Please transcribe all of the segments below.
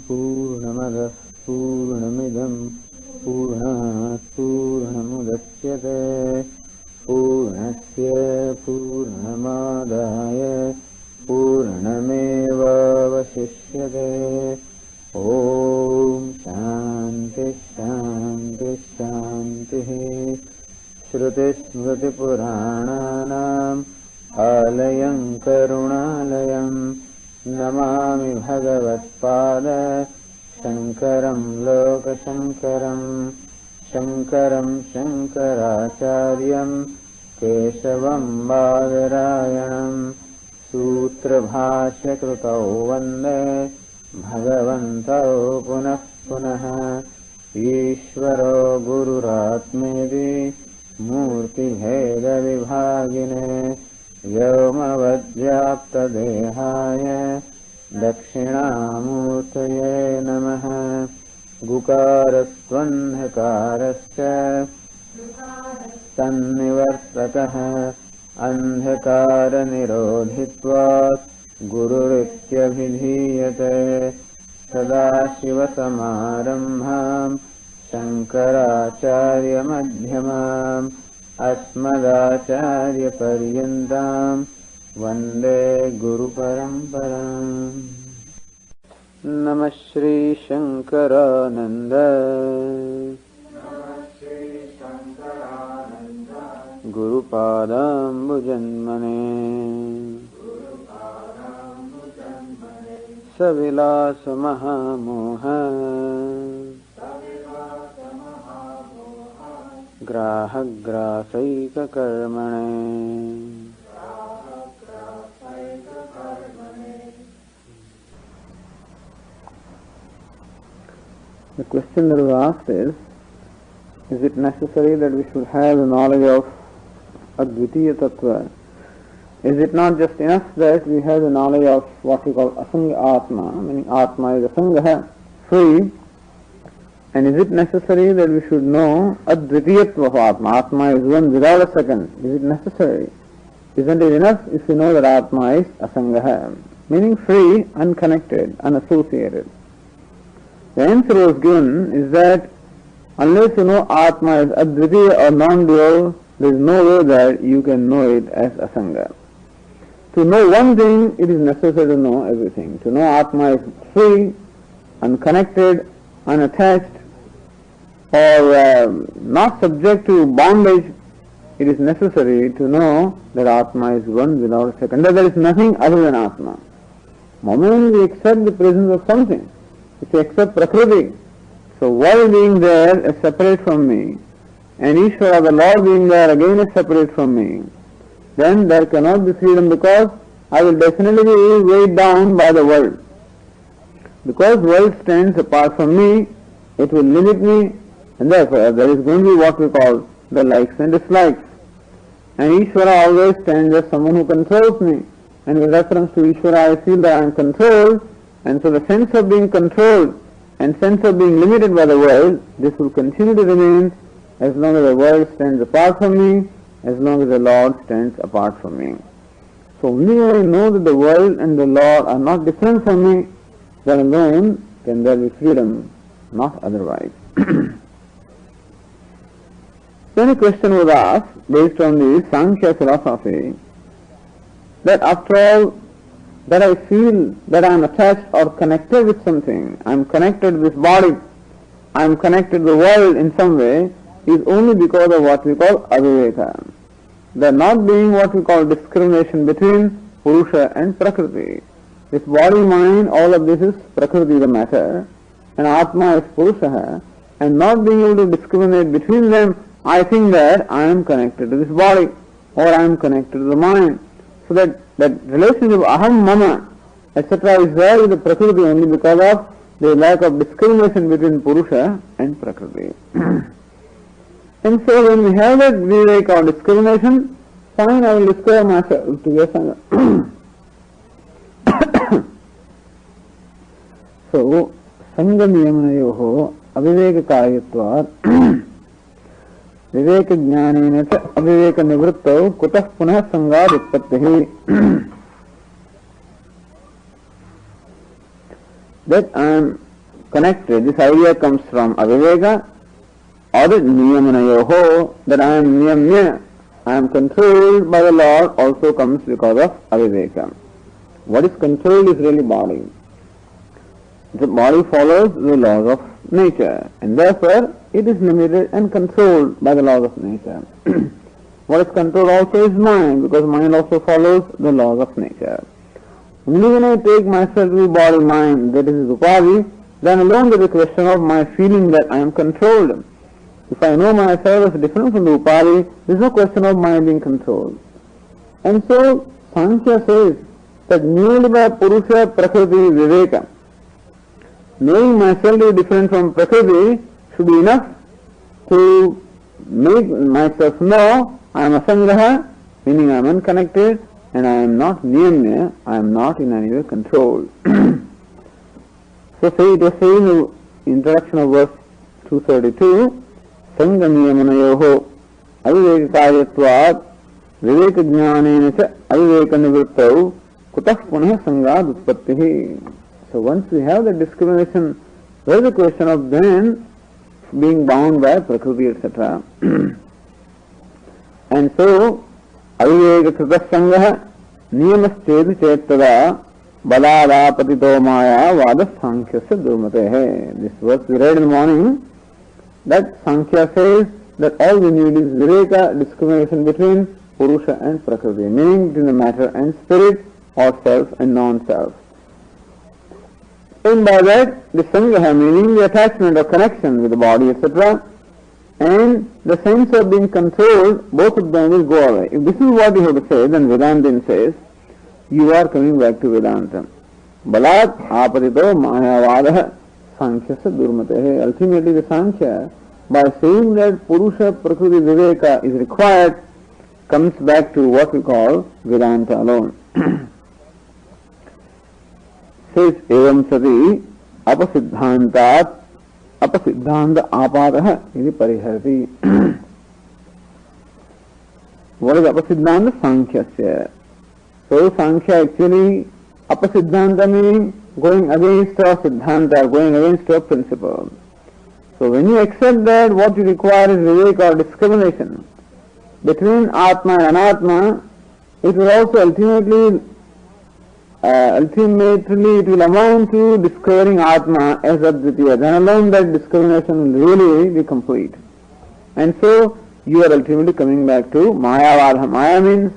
पूर्णमदः पूर्णमिदं पूर्णात् पूर्णमुदच्यते पूर्णस्य पूर्णमादाय पूर्णमेवावशिष्यते। ॐ शान्ति शान्ति शान्तिः। श्रुतिस्मृतिपुराणानाम् आलयं करुणालयं नमामि भगवत्पाद शङ्करं लोकशङ्करं। शङ्करं शङ्कराचार्यं केशवं बादरायणं सूत्रभाष्यकृतौ वन्दे भगवन्तौ पुनः पुनः। ईश्वरो गुरुरात्मेति मूर्तिभेदविभागिने व्योमवद्व्याप्तदेहाय दक्षिणामूर्तये नमः। गुकारस्त्वन्धकारश्च तन्निवर्तकः अन्धकारनिरोधित्वात् गुरुरित्यभिधीयते। सदाशिवसमारम्भाम् शङ्कराचार्यमध्यमाम् अस्मदाचार्यपर्यन्ताम् वन्दे गुरुपरम्पराम्। नमः Shri शङ्करानन्द गुरुपादाम्बुजन्मने सविलासमहामोह ग्राहग्रासैककर्मणे। The question that was asked is it necessary that we should have the knowledge of Advitiya Tattva? Is it not just enough that we have the knowledge of what we call Asanga Atma, meaning Atma is Asanga, free, and is it necessary that we should know Advitiyatva of Atma? Atma is one without a second. Is it necessary? Isn't it enough if we know that Atma is Asanga, meaning free, unconnected, unassociated? The answer was given is that unless you know Atma is Advitiya or non-dual, there is no way that you can know it as Asanga. To know one thing, it is necessary to know everything. To know Atma is free, unconnected, unattached, or not subject to bondage, it is necessary to know that Atma is one without a second, that there is nothing other than Atma. The moment we accept the presence of something, if we accept Prakriti, so world being there is separate from me, and Ishvara, the Lord being there again is separate from me, then there cannot be freedom, because I will definitely be weighed down by the world. Because world stands apart from me, it will limit me, and therefore there is going to be what we call the likes and dislikes. And Ishvara always stands as someone who controls me, and with reference to Ishvara I feel that I am controlled, and so the sense of being controlled and sense of being limited by the world, this will continue to remain as long as the world stands apart from me, as long as the Lord stands apart from me. So only when I know that the world and the Lord are not different from me, then alone can there be freedom, not otherwise. Then a question was asked based on the Sankhya philosophy, that after all that I feel that I am attached or connected with something, I am connected with body, I am connected to the world in some way, is only because of what we call aviveka. There not being what we call discrimination between Purusha and Prakriti. This body, mind, all of this is Prakriti, the matter, and Atma is Purusha, and not being able to discriminate between them, I think that I am connected to this body, or I am connected to the mind. So that relationship aham, mama, etc. is there with the Prakriti only because of the lack of discrimination between Purusha and Prakriti. And so when we have that viveka or discrimination, fine, I will discover myself to be a Sangha. So, Sangha niyamanayoho aviveka karyatvat viveka jnanena cha aviveka nivrittau kutah punah sangad utpattihi. That I am connected. This idea comes from aviveka, or the niyamanayoho, that I am niyamya, I am controlled by the Lord, also comes because of aviveka. What is controlled is really body. The body follows the laws of nature, and therefore it is limited and controlled by the laws of nature. What is controlled also is mind, because mind also follows the laws of nature. Only when I take myself to be body, mind, that is upadi, then alone there is a question of my feeling that I am controlled. If I know myself as different from the upadi, there is no question of my being controlled. And so Sankhya says that merely by Purusha, Prakriti, Viveka, knowing myself to be different from Prakriti should be enough to make myself know I am asangraha, meaning I am unconnected, and I am not niyamya, I am not in any way controlled. So say it was saying in the introduction of verse 232, Sangha niyamanayoho aviveka karyatvat viveka jnanena cha aviveka nivrittau kutah punah sangad utpattihi. So once we have the discrimination, there is a question of then being bound by Prakriti, etc. And so, aviveka krita sangha niyamasthedi chetada balada patito maya vada sankhya se durmate. This verse we read in the morning, that Sankhya says that all we need is viveka, discrimination between Purusha and Prakriti, meaning between the matter and spirit, or self and non-self. And by that, the Sangha, meaning the attachment or connection with the body, etc., and the sense of being controlled, both of them will go away. If this is what you have to say, then Vedantin says, you are coming back to Vedanta. Balat apatito mayavadaha sankhya sa durmate. Ultimately the Sankhya, by saying that Purusha, Prakriti, Viveka is required, comes back to what we call Vedanta alone. Says evam sati apasiddhantat apasiddhanta apadaha iti pariharati. What is apasiddhanta? Sankhya. So Sankhya actually, apasiddhanta meaning going against a siddhanta, going against a principle. So when you accept that what you require is viveka or discrimination between Atma and Anatma, it will also ultimately it will amount to discovering Atma as Advitiya. Then alone that discrimination will really be complete. And so you are ultimately coming back to Mayavadha. Maya means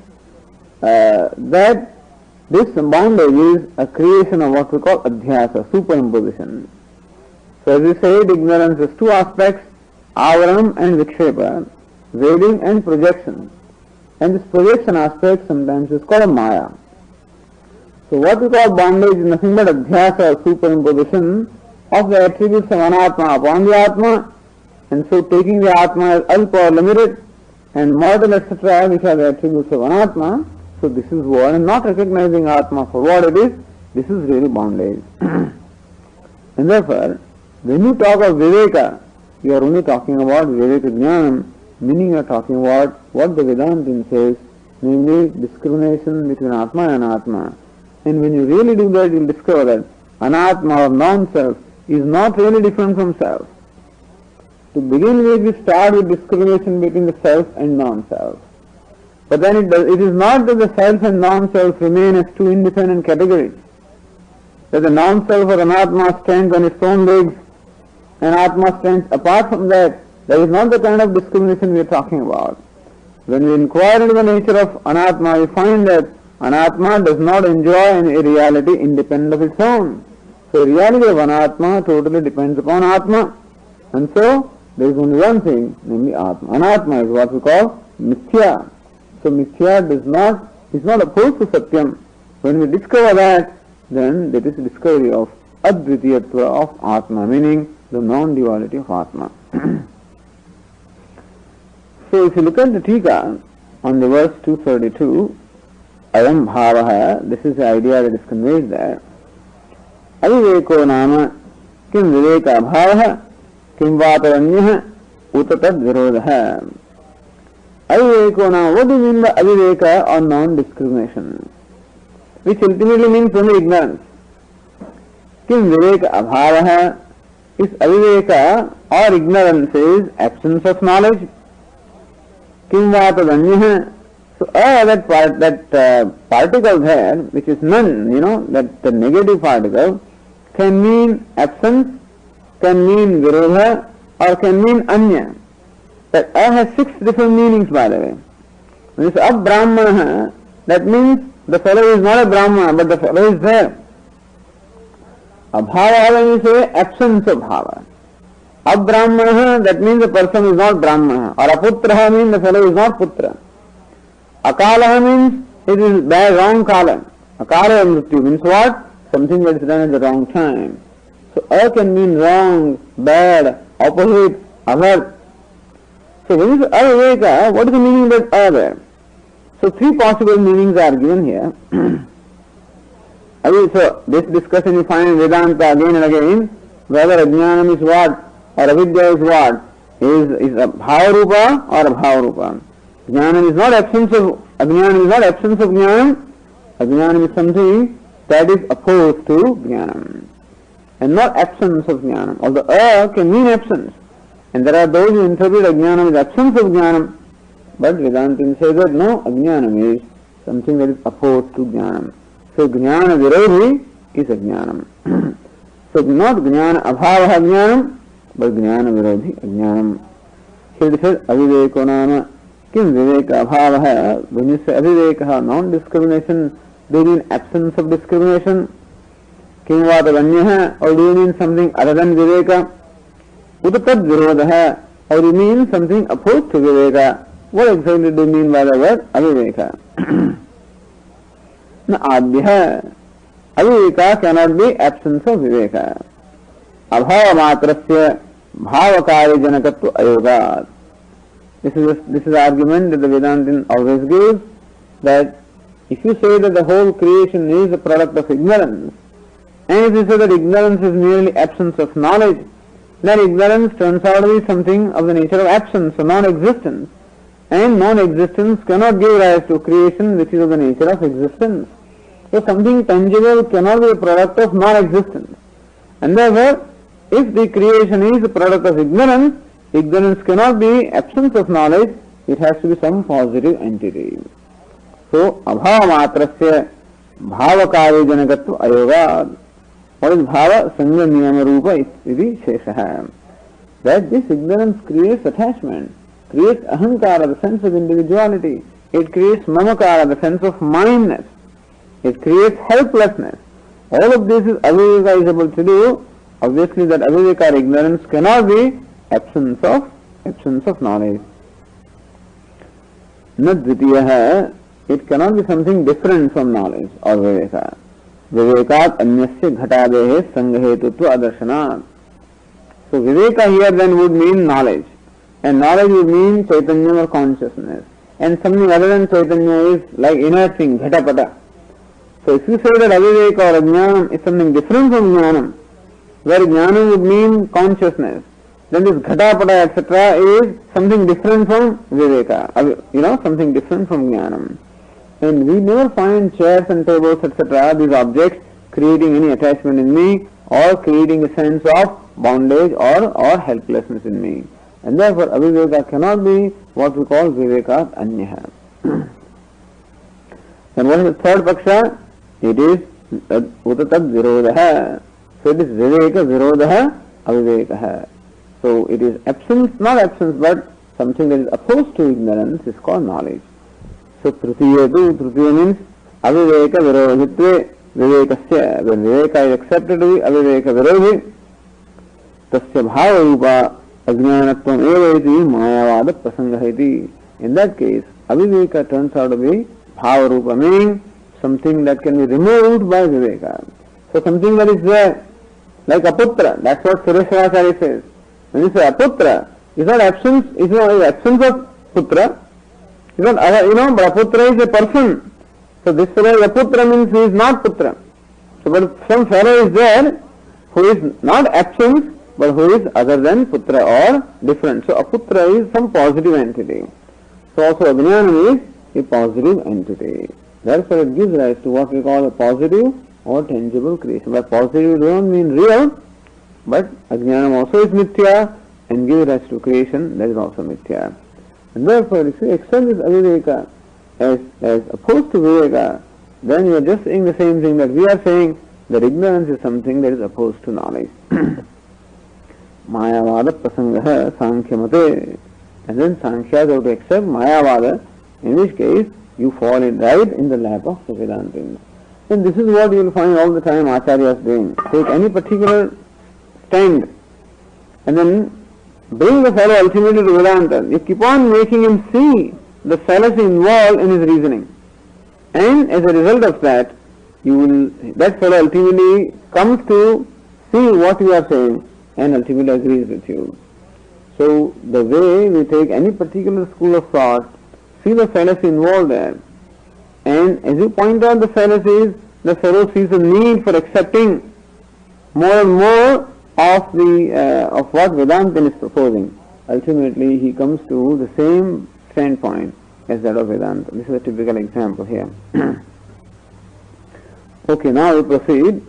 that this bondage is a creation of what we call adhyasa, superimposition. So as we said, ignorance has two aspects, avaram and vikshepa, veil and projection. And this projection aspect sometimes is called a Maya. So what we call bondage is nothing but adhyasa, superimposition of the attributes of Anatma upon the Atma, and so taking the Atma as alpa or limited and mortal, etc., which are the attributes of Anatma. So this is what, and not recognizing Atma for what it is, this is really bondage. And therefore, when you talk of Viveka, you are only talking about Viveka Jnanam, meaning you are talking about what the Vedantin says, namely discrimination between Atma and Anatma. And when you really do that, you will discover that Anatma or non-self is not really different from self. To begin with, we start with discrimination between the self and non-self. But then it is not that the self and non-self remain as two independent categories. That the non-self or Anatma stands on its own legs and Atma stands apart from that. That is not the kind of discrimination we are talking about. When we inquire into the nature of Anatma, we find that Anatma does not enjoy a reality independent of its own. So the reality of Anatma totally depends upon Atma. And so there is only one thing, namely Atma. Anatma is what we call Mithya. So Mithya is not opposed to Satyam. When we discover that, then that is the discovery of Advitiyatva of Atma, meaning the non-duality of Atma. So if you look at the Tika on the verse 232, Ayam Bhavaha, this is the idea that is conveyed there. Aviveko nama kim viveka bhavaha kim vataranyah utatad virodha. Aviveko nama, what do you mean by aviveka or non-discrimination? Which ultimately means only ignorance. Kim viveka abhavaha, is aviveka or ignorance is absence of knowledge. Kim va tadanyah. So that particle there, which is none, that the negative particle, can mean absence, can mean virodha, or can mean anya. That has 6 different meanings, by the way. When you say abrahmana, that means the fellow is not a brahmana, but the fellow is there. Abhava, when you say absence of bhava. Abrahmana, that means the person is not brahmana. Or aputraha means the fellow is not putra. Akala means it is bad, wrong kala. Akala mrityu means what? Something that is done at the wrong time. So a can mean wrong, bad, opposite, other. So when you say aviveka, what is the meaning of a there? So 3 possible meanings are given here. So this discussion you find in Vedanta again and again, whether ajnanam is what or avidya is what, is a bhava rupa or a bhava rupa. Jnanam is not absence of jnanam. Ajnanam is something that is opposed to jnanam and not absence of jnanam. Although a can mean absence, and there are those who interpret ajnanam as absence of jnanam, but Vedantin says that no, ajnanam is something that is opposed to jnanam. So jnana virodhi is ajnanam. So not jnana abhava ajnanam, but jnana virodhi ajnanam. Here it says aviveko nama. Kim viveka abhava. When you say aviveka, non-discrimination, do you mean absence of discrimination? Kim vatavanyah, or do you mean something other than viveka? Utatad virodha, or do you mean something opposed to viveka? What exactly do you mean by the word aviveka? Na adhya. Aviveka cannot be absence of viveka. Abhava matrasya bhavakari janakatva ayogat. This is the argument that the Vedantin always gives, that if you say that the whole creation is a product of ignorance, and if you say that ignorance is merely absence of knowledge, then ignorance turns out to be something of the nature of absence, or non-existence. And non-existence cannot give rise to creation which is of the nature of existence. So something tangible cannot be a product of non-existence. And therefore, if the creation is a product of ignorance, ignorance cannot be absence of knowledge, it has to be some positive entity. So, abhava matrasya bhavakari janakatva ayogat. What is bhava? Sangha niyama rupa iti sheshaha. That this ignorance creates attachment, creates ahankara, the sense of individuality. It creates mamakara, the sense of mindness. It creates helplessness. All of this is aviveka is able to do. Obviously that aviveka or ignorance cannot be absence of knowledge. Na dvitiyaha, it cannot be something different from knowledge or viveka. Vivekat anyasya ghatadehe sanghetutva adarsanat. So viveka here then would mean knowledge, and knowledge would mean chaitanya or consciousness, and something other than chaitanya is like inert thing, ghatapata. So if you say that aviveka or ajnanam is something different from jnanam, where jnanam would mean consciousness, then this ghatapata etc. is something different from viveka, something different from jnanam. And we never find chairs and tables etc., these objects, creating any attachment in me or creating a sense of bondage or helplessness in me. And therefore aviveka cannot be what we call vivekat anyaha. And what is the third paksha? It is utatad virodha. So it is viveka virodha avivekaha. So it is absence, not absence, but something that is opposed to ignorance is called knowledge. So tritiya means aviveka virodhitve vivekasya. When viveka is accepted to be aviveka virodhi, tasya bhava rupa ajnanatvam eva iti mayavada prasanga iti. In that case, aviveka turns out to be bhava rupa, meaning something that can be removed by viveka. So something that is there, like a putra, that's what Saraswatiji says. When you say a putra, it's not absence, it's not absence of putra. It's not but a putra is a person. So this fellow is a putra means he is not putra. So but some fellow is there who is not absence, but who is other than putra or different. So a putra is some positive entity. So also ajnana is a positive entity. Therefore it gives rise to what we call a positive or tangible creation. By positive we don't mean real, But ajnanam also is mithya, and give rise to creation, that is also mithya. And therefore, if you accept this aviveka as opposed to viveka, then you are just saying the same thing that we are saying, that ignorance is something that is opposed to knowledge. Mayavada prasangaha sankhyamate. And then Sankhya have to accept Mayavada, in which case you fall right in the lap of the Vedantin. And this is what you will find all the time Acharyas doing. Take any particular stand and then bring the fellow ultimately to Vedanta. You keep on making him see the fallacy involved in his reasoning. And as a result of that, that fellow ultimately comes to see what you are saying and ultimately agrees with you. So the way we take any particular school of thought, see the fallacy involved there, and as you point out the fallacies, the fellow sees a need for accepting more and more of what Vedantin is proposing. Ultimately, he comes to the same standpoint as that of Vedanta. This is a typical example here. Okay, now we proceed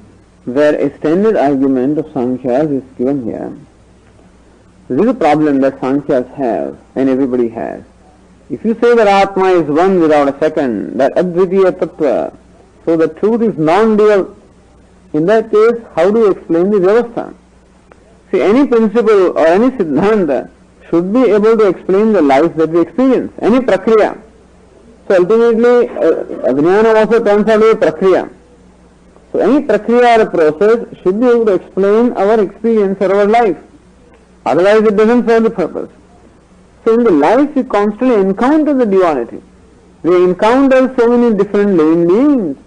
where a standard argument of Sankhyas is given here. This is a problem that Sankhyas have and everybody has. If you say that Atma is one without a second, that Advitiya Tattva, so the truth is non-dual, in that case, how do you explain the Vyavastha? See, any principle or any Siddhanta should be able to explain the life that we experience, any Prakriya. So ultimately, Ajnana also turns out to be Prakriya. So any Prakriya or a process should be able to explain our experience or our life. Otherwise it doesn't serve the purpose. So in the life we constantly encounter the duality. We encounter so many different living beings.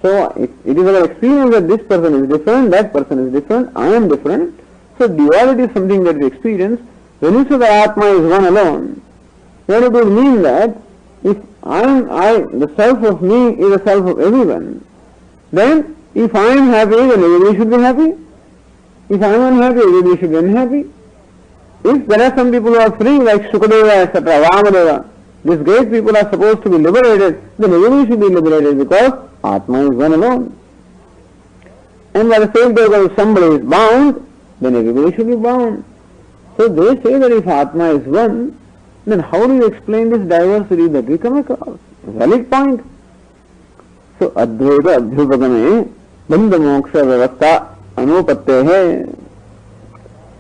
So it is our experience that this person is different, that person is different, I am different. So duality is something that we experience. When you say that Atma is one alone, then it would mean that if the self of me is the self of everyone, then if I am happy, then everybody should be happy. If I am unhappy, everybody should be unhappy. If there are some people who are free, like Shukadeva, etc., Vamadeva, these great people are supposed to be liberated, then everybody should be liberated because Atma is one alone. And by the same token, if somebody is bound, then everybody should be bound. So they say that if Atma is one, then how do you explain this diversity that we come across? Valid point. So Advaita Adhyupagame Bandha Moksha Vyavastha Anupattehe.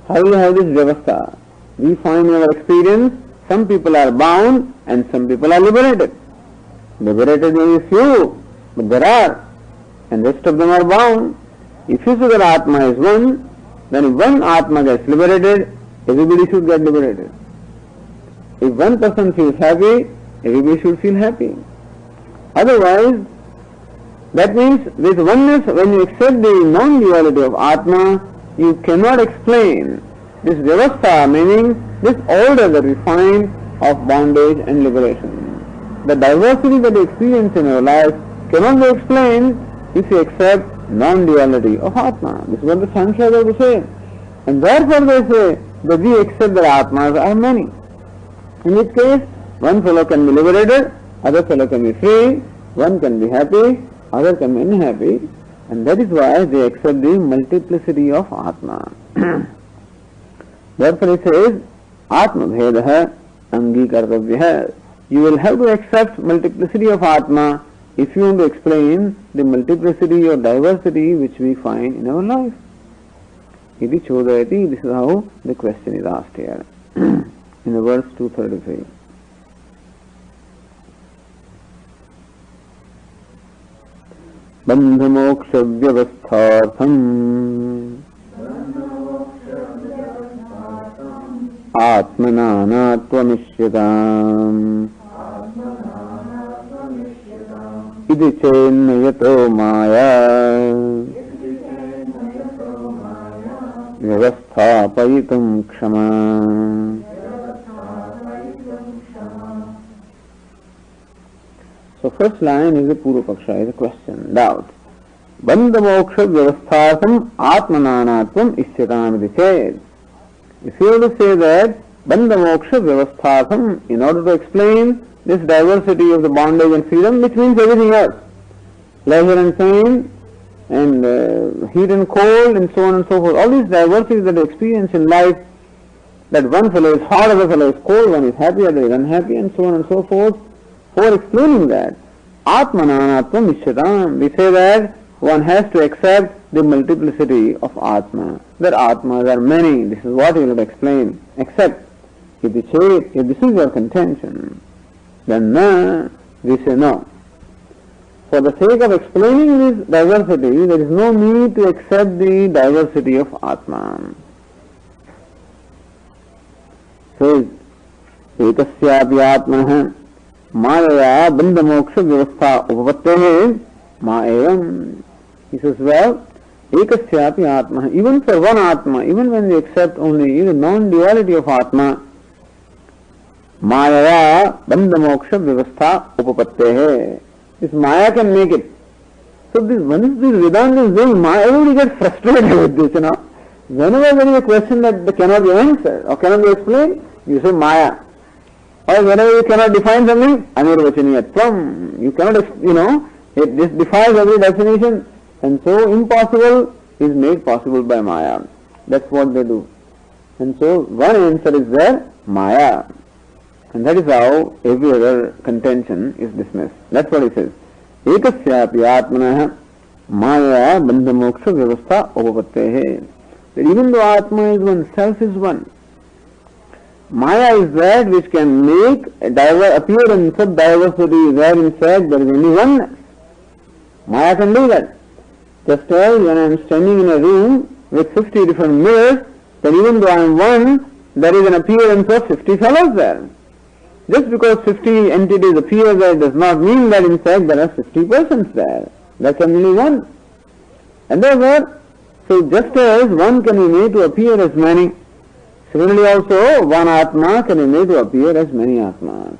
How do you have this Vyavastha? We find in our experience, some people are bound and some people are liberated. Liberated may be few, but there are, and rest of them are bound. If you say that Atma is one, then if one Atma gets liberated, everybody should get liberated. If one person feels happy, everybody should feel happy. Otherwise, that means with oneness, when you accept the non-duality of Atma, you cannot explain this Vyavastha, meaning this order that we find of bondage and liberation. The diversity that we experience in our life cannot be explained if you accept non-duality of Atma. This is what the Sankhya have to say. And therefore they say that we accept that Atmas are many. In which case, one fellow can be liberated, other fellow can be free, one can be happy, other can be unhappy, and that is why they accept the multiplicity of Atma. Therefore it says, Atma Bhedaha Angikartavyaha. You will have to accept multiplicity of Atma if you want to explain the multiplicity or diversity which we find in our life. Iti Chodayati, this is how the question is asked here. In the verse 233. Bandha moksha vyavasthartham atmananatvamisyatam iti chennayato maya vyavasthapayitum kshama. So first line is a Purva Paksha, is a question, doubt. Bandha moksha vyavasthartham atmananatvam ishyatam iti ched. If you have to say that Bandha moksha vyavasthartham, in order to explain this diversity of the bondage and freedom, which means everything else, pleasure and pain, and heat and cold and so on and so forth. All these diversities that we experience in life, that one fellow is hot, other fellow is cold, one is happy, other is unhappy, and so on and so forth. For explaining that, Atmananatvam Vishyatam, we say that one has to accept the multiplicity of Atma. That Atmas are many. This is what we will explain. Except if this is your contention, then we say no. For the sake of explaining this diversity, there is no need to accept the diversity of Atma. So, ekasyapi atmanah maya bandha moksha vyavastha upapattehe ma evam. He says, well, ekasyapi atma, even for one atma, even when we accept only the non-duality of atma, maya bandha moksha vyavastha upapattehe. This maya can make it. So this Vedanta is doing, everybody gets frustrated with this, Whenever there is a question that cannot be answered or cannot be explained, you say maya. Or whenever you cannot define something, anirvachaniyatvam. You cannot, it just defies every definition. And so impossible is made possible by maya. That's what they do. And so one answer is there, maya. And that is how every other contention is dismissed. That's what he says. Ekasyapi atmanah maya bandha moksha vyavastha upapattehe. That even though Atma is one, self is one. Maya is that which can make appearance of diversity where in fact there is only oneness. Maya can do that. Just as when I am standing in a room with 50 different mirrors, then even though I am one, there is an appearance of 50 fellows there. Just because 50 entities appear there does not mean that in fact there are 50 persons there. That's only one. And therefore, so just as one can be made to appear as many, similarly also one Atma can be made to appear as many Atmas.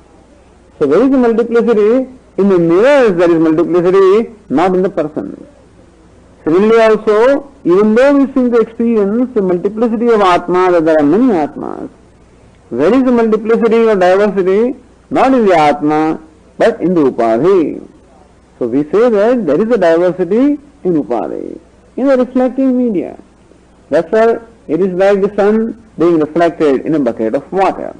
So there is a multiplicity. In the mirrors there is multiplicity, not in the person. Similarly also, even though we seem to experience the multiplicity of Atma, that there are many Atmas, there is a multiplicity or diversity, not in the Atma, but in the Upadhi. So we say that there is a diversity in Upadhi, in the reflecting media. That's why it is like the sun being reflected in a bucket of water.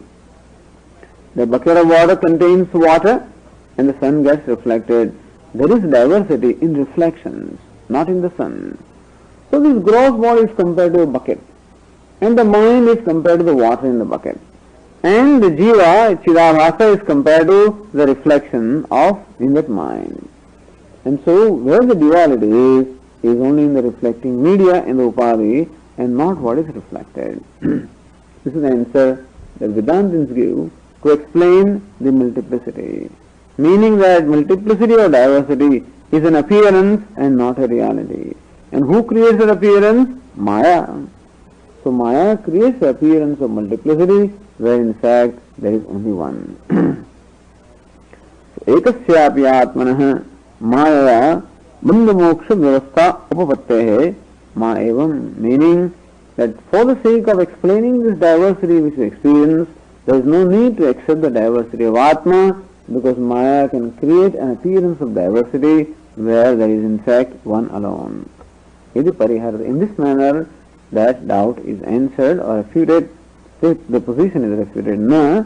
The bucket of water contains water and the sun gets reflected. There is diversity in reflections, not in the sun. So this gross body is compared to a bucket and the mind is compared to the water in the bucket. And the jiva, Chidabhasa, is compared to the reflection of in that mind. And so where the duality is only in the reflecting media in the Upadhi and not what is reflected. This is the answer that Vedantins give to explain the multiplicity. Meaning that multiplicity or diversity is an appearance and not a reality. And who creates that appearance? Maya. So Maya creates the appearance of multiplicity where in fact there is only one. So ekasyapi atmanah maya bandha moksha vyavastha upapattehe ma evam. Meaning that for the sake of explaining this diversity which we experience, there is no need to accept the diversity of Atma, because Maya can create an appearance of diversity where there is in fact one alone. In this manner, that doubt is answered or refuted. The position is refuted. Na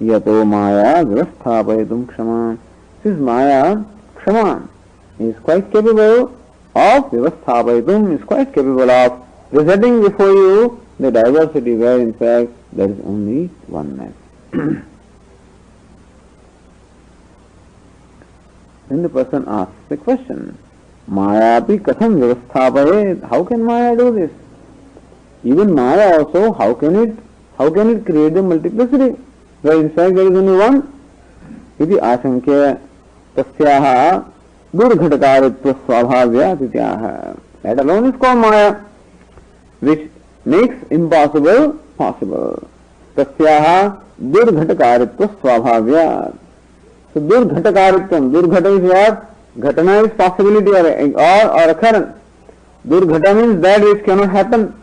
yato Maya vyavasthapayatum kshama. This Maya, kshama, is quite capable of vyavasthapayatum, is quite capable of presenting before you the diversity where in fact there is only oneness. Then the person asks the question, Maya api katham vyavasthapayet? How can Maya do this? Even Maya also, how can it create the multiplicity where in fact there is only one? Iti ashankya tasyaha durghataritva swabhavya tityaha. That alone is called Maya, which makes impossible possible. Tasyaha durghataritva swabhavya. So durghataritvam, durghata is what? Ghatana is possibility or occurrence. Durghata means that which cannot happen.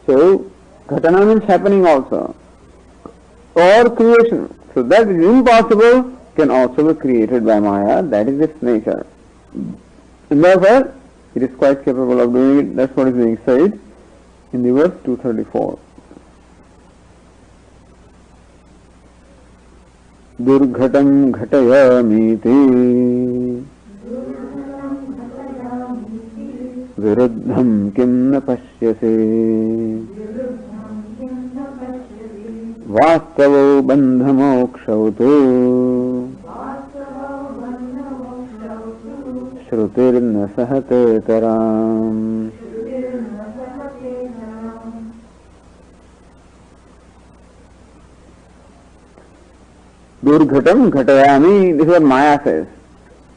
So ghatana means happening also. Or creation. So that is impossible can also be created by Maya. That is its nature. And therefore, It is quite capable of doing it. That's what is being said in the verse 234. Durghatam ghatayamiti viruddham kim na pashyase vastavo bandhamokshau tu shrutirna sahate taram. Durghatam ghatayami. This is what Maya says.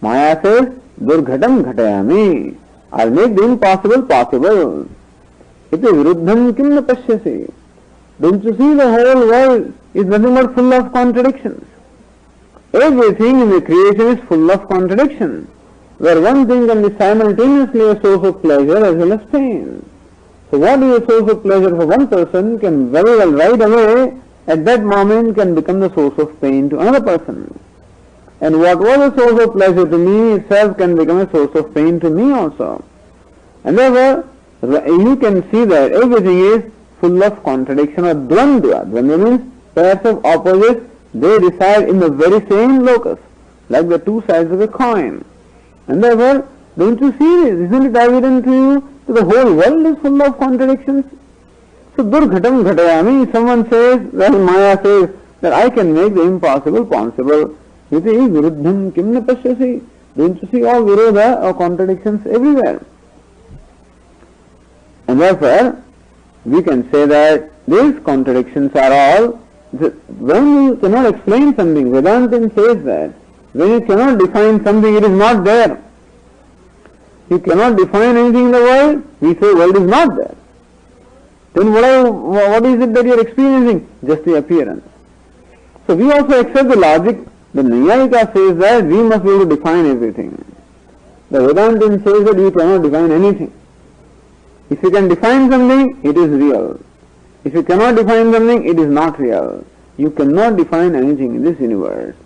Maya says, Durghatam ghatayami. I'll make the impossible possible. It is viruddham kim na pashyasi. Don't you see the whole world is nothing but full of contradictions? Everything in the creation is full of contradiction, where one thing can be simultaneously a source of pleasure as well as pain. So what is a source of pleasure for one person can very well right away at that moment can become the source of pain to another person. And what was a source of pleasure to me itself can become a source of pain to me also. And therefore, you can see that everything is full of contradiction or dvandva. Dvandva means pairs of opposites, they reside in the very same locus, like the two sides of a coin. And therefore, don't you see this? Isn't it evident to you that the whole world is full of contradictions? So, Durghatam ghatayami, someone says, well, Maya says, that I can make the impossible possible. Iti viruddham kim na pashyasi. Don't you see all virodha or contradictions everywhere? And therefore, we can say that these contradictions are all, when you cannot explain something, Vedanta says that, when you cannot define something, it is not there. You cannot define anything in the world, we say world is not there. Then what is it that you are experiencing? Just the appearance. So we also accept the logic. The Nayayika says that we must be able to define everything. The Vedantin says that we cannot define anything. If you can define something, it is real. If you cannot define something, it is not real. You cannot define anything in this universe.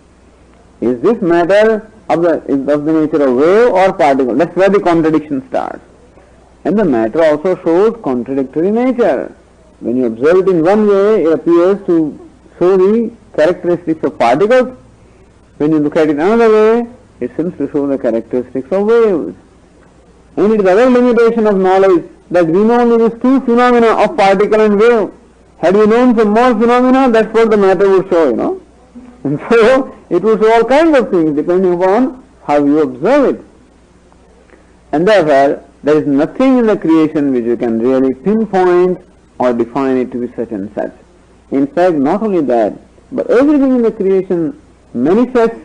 Is this matter of the nature of wave or particle? That's where the contradiction starts. And the matter also shows contradictory nature. When you observe it in one way, it appears to show the characteristics of particles. When you look at it another way, it seems to show the characteristics of waves. And it is other limitation of knowledge that we know only these two phenomena of particle and wave. Had we known some more phenomena, that's what the matter would show, And so, it would show all kinds of things depending upon how you observe it. And therefore, there is nothing in the creation which you can really pinpoint or define it to be such and such. In fact, not only that, but everything in the creation manifests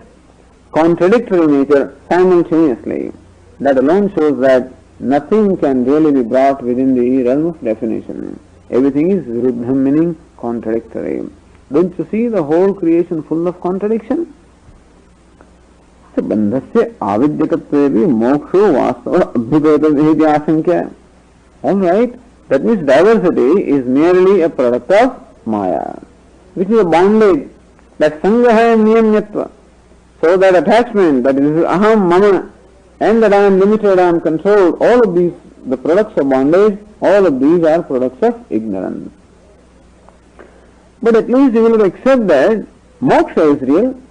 contradictory nature simultaneously. That alone shows that nothing can really be brought within the realm of definition. Everything is viruddham, meaning contradictory. Don't you see the whole creation full of contradiction? So, bandhasya avidyakatvevi moksho vastava abhideta asankya. Alright, that means diversity is merely a product of Maya, which is a bondage, that sangaha niyamyatva. So that attachment, that is aham mama, and that I am limited, I am controlled, all of these, the products of bondage, all of these are products of ignorance. But at least you will accept that moksha is real,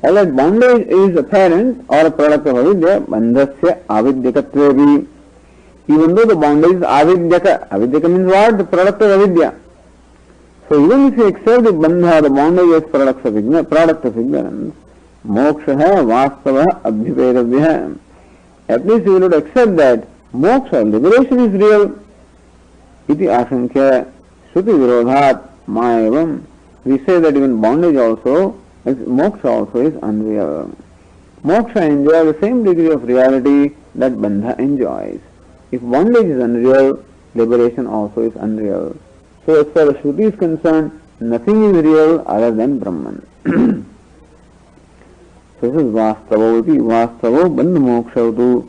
all that bondage is apparent or a product of avidya, bandhasya avidyakatvevi. Even though the bondage is avidyaka, avidyaka means what? The product of avidya. So even if you accept the bandha, the bondage is product of ignorance, moksha vastava abhivedavya. At least you will accept that moksha, liberation is real. Iti asankya shruti virodhat mayavam. We say that even bondage also, moksha also is unreal. Moksha enjoys the same degree of reality that bandha enjoys. If bondage is unreal, liberation also is unreal. So as far as Shruti is concerned, nothing is real other than Brahman. So this is vastavoti, vastavo bandha mokshautu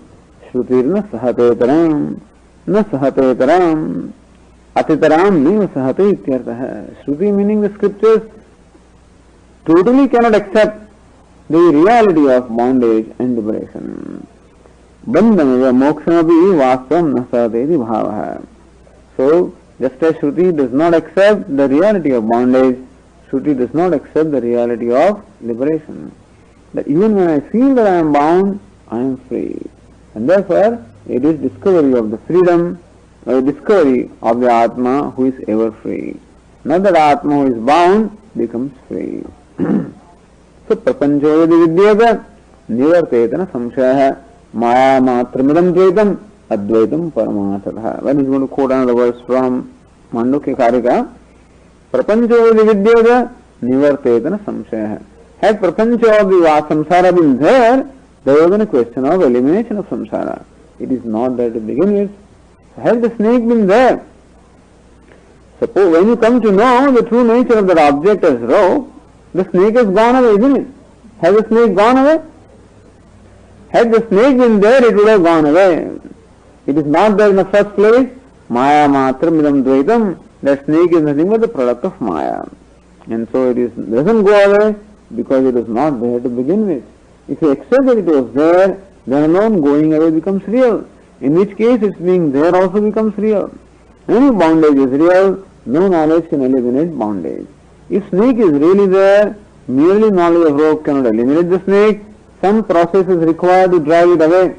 shrutir na sahatetaram, na sahatetaram, atitaram neva sahate ityartah. Shruti meaning the scriptures totally cannot accept the reality of bondage and liberation. bandham mokshamapi vastavam na sateti bhavaha. So, just as Shruti does not accept the reality of bondage, Shruti does not accept the reality of liberation. That even when I feel that I am bound, I am free. And therefore, it is discovery of the freedom, or discovery of the Atma who is ever free. Not that Atma who is bound becomes free. So, prapancho yadi vidyata nivartetana samshaya maya matramidam dvaitam advaitam paramathatha. When he's going to quote another verse from Mandukya Karika, prapancho yadi vidyata nivartetana samshaya. Had prapancha of the samsara been there was a question of elimination of samsara. It is not there to begin with. Had the snake been there, suppose when you come to know the true nature of that object as rope, the snake has gone away, isn't it? Has the snake gone away? Had the snake been there, it would have gone away. It is not there in the first place. Maya matram idam dvaitam. That snake is nothing but the product of Maya. And so it doesn't go away because it is not there to begin with. If you accept that it was there, then alone going away becomes real. In which case its being there also becomes real. Any bondage is real, no knowledge can eliminate bondage. If snake is really there, merely knowledge of rope cannot eliminate the snake. Some process is required to drive it away.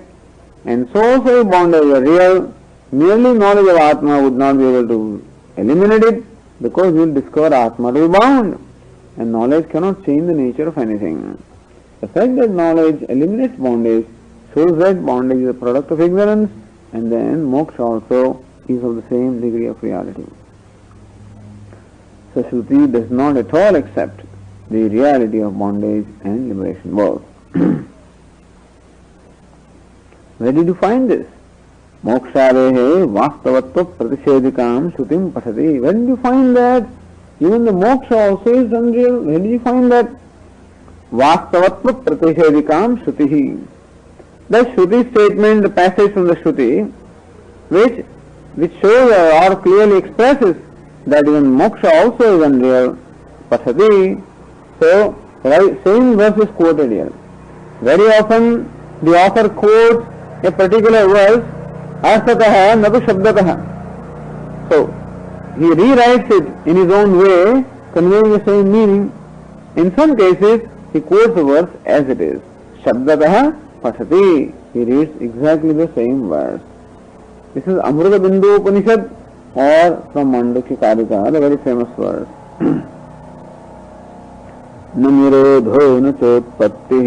And so also if bondage are real, merely knowledge of Atma would not be able to eliminate it, because we will discover Atma to be bound. And knowledge cannot change the nature of anything. The fact that knowledge eliminates bondage shows that bondage is a product of ignorance, and then moksha also is of the same degree of reality. So Shruti does not at all accept the reality of bondage and liberation both. Where did you find this? Moksharehe vastavatva pratishedikam shrutim pasati. Where did you find that? Even the moksha also is unreal. Where did you find that? Vastavatva pratishedikam shrutihi. The Shruti statement, the passage from the Shruti, which shows or clearly expresses that even moksha also is unreal, pasati. So, same verse is quoted here. Very often the author quotes a particular verse, arthataha natu shabdataha. So, he rewrites it in his own way, conveying the same meaning. In some cases, he quotes the verse as it is. Shabdataha pasati. He reads exactly the same verse. This is Amrita Bindu Upanishad, or from Mandukya Karika, the very famous verse. Na nirodho na chotpattihi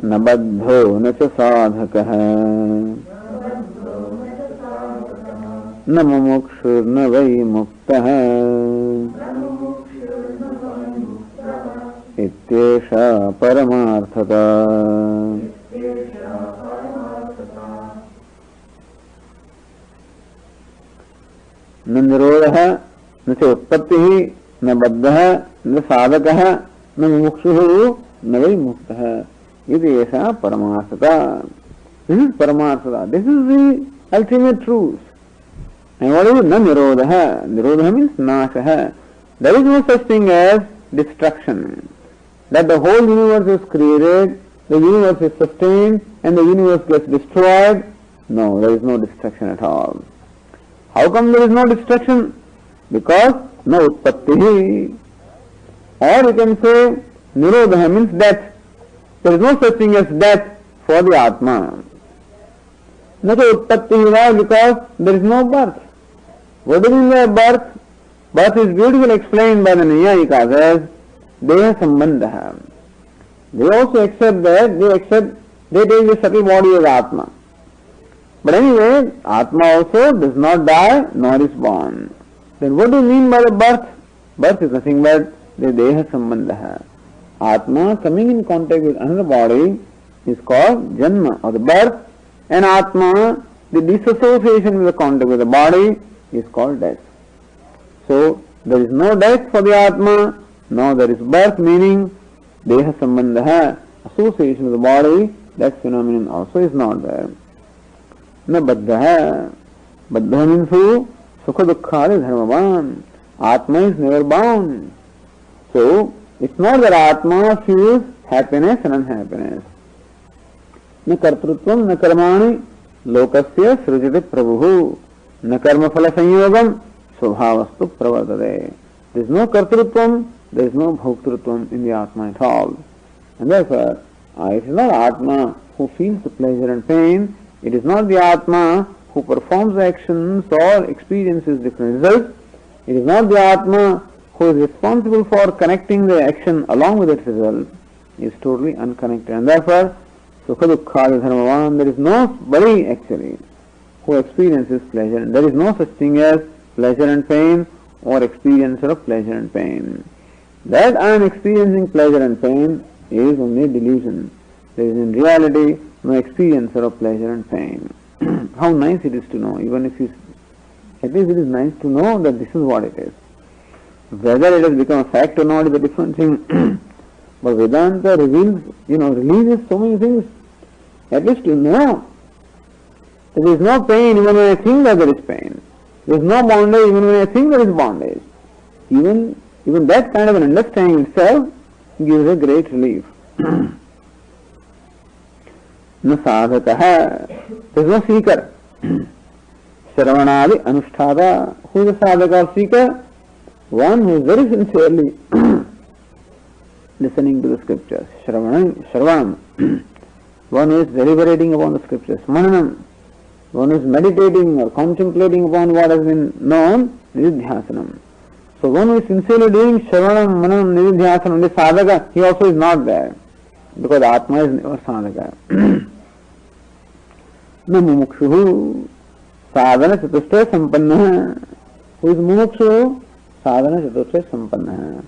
na baddho na cha sadhakaha na mumukshur na vai muktaha ityesha paramarthata. न निरोधः न च उत्पत्तिः न बद्धः न साधकः न मुमुक्षुः न वै मुक्तः इति एषा परमार्थता. This is paramarthata. This is the ultimate truth. And what is it? Na nirodha. Nirodha means nashah. There is no such thing as destruction. That the whole universe is created, the universe is sustained, and the universe gets destroyed. No, there is no destruction at all. How come there is no destruction? Because no utpattihi. Or you can say nirodha means death. There is no such thing as death for the Atma. Not utpattihi. Why? Because there is no birth. What do you mean by birth? Birth is beautifully explained by the Naiyayikas as deha sambandha. They also accept that, they take the subtle body as Atma. But anyway, Atma also does not die nor is born. Then what do you mean by the birth? Birth is nothing but the deha sambandha. Atma coming in contact with another body is called janma, or the birth, and Atma, the disassociation with the contact with the body, is called death. So, there is no death for the Atma, nor there is birth, meaning deha sambandha, association with the body, that phenomenon also is not there. Na baddha. Baddha means who? Sukha dukkhādi dharmavan. Atma is never bound. So, it's not that Atma feels happiness and unhappiness. न कर्तृत्वम न कर्माणि लोकस्य सृजति प्रभुः न कर्म फल संयोगम स्वभावस्तु प्रवर्तते. There is no kartrutvam, there is no bhoktritvam in the Atma at all. And therefore, it is not Atma who feels the pleasure and pain, it is not the Atma who performs the actions or experiences different results, it is not the Atma who is responsible for connecting the action along with its result. It is totally unconnected. And therefore, Sukha Dukkhādi Dharmavan, there is nobody actually who experiences pleasure. There is no such thing as pleasure and pain or experiencer of pleasure and pain. That I am experiencing pleasure and pain is only delusion. There is in reality no experiencer of pleasure and pain. How nice it is to know, even if at least it is nice to know that this is what it is. Whether it has become a fact or not is a different thing. But Vedanta releases so many things. At least to know that there is no pain even when I think that there is pain. There is no bondage even when I think there is bondage. Even that kind of an understanding itself gives a great relief. No sadhaka, there is no seeker. Shravanadi anusthata, who is a sadhaka or seeker? One who is very sincerely listening to the scriptures. Shravanam, one who is deliberating upon the scriptures. Mananam, one who is meditating or contemplating upon what has been known. Nididhyasanam. So one who is sincerely doing Shravanam, Mananam, Nididhyasanam, the sadhaka, he also is not there. Because Atma is never sadhaka. Na mumukshuhu, sadhana chatushtaya sampanna. Who is mumukshu? Sadhana chatushtaya sampanna.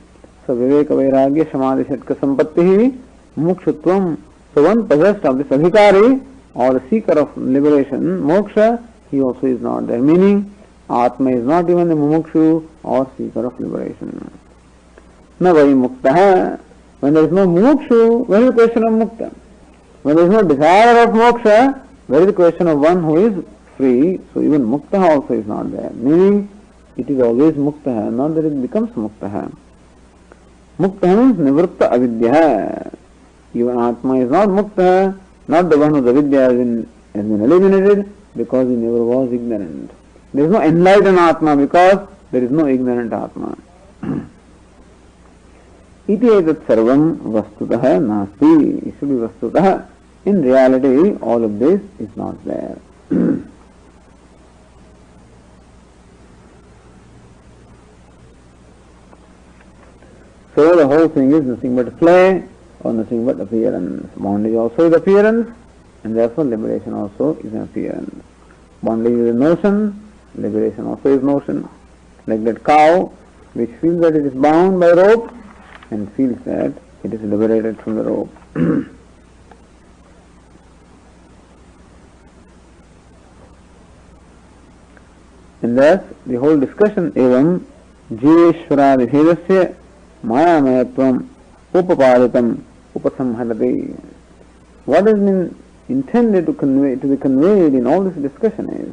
So viveka vairagya samadhi shatka sampatti mukshutvam. So one possessed of this adhikari or the seeker of liberation, moksha, he also is not there. Meaning, Atma is not even the mumukshu or seeker of liberation. Na vai muktaha. When there is no mumukshu, where is the question of mukta? When there is no desire of moksha, where is the question of one who is free? So even muktaha also is not there. Meaning, it is always muktaha, not that it becomes muktaha. Muktaha means nivritta avidya. Even Atma is not muktaha, not the one whose avidya has been eliminated because he never was ignorant. There is no enlightened Atma because there is no ignorant Atma. Iti etat sarvam vastutah nasti. It should be vastutah. In reality, all of this is not there. So the whole thing is nothing but play or nothing but appearance. Bondage also is appearance, and therefore liberation also is an appearance. Bondage is a notion, liberation also is notion. Like that cow which feels that it is bound by rope and feels that it is liberated from the rope. And thus the whole discussion evam jiveshwaradi bhedasya mayamayatvam upapaditam upasamharati. What has been intended to be conveyed in all this discussion is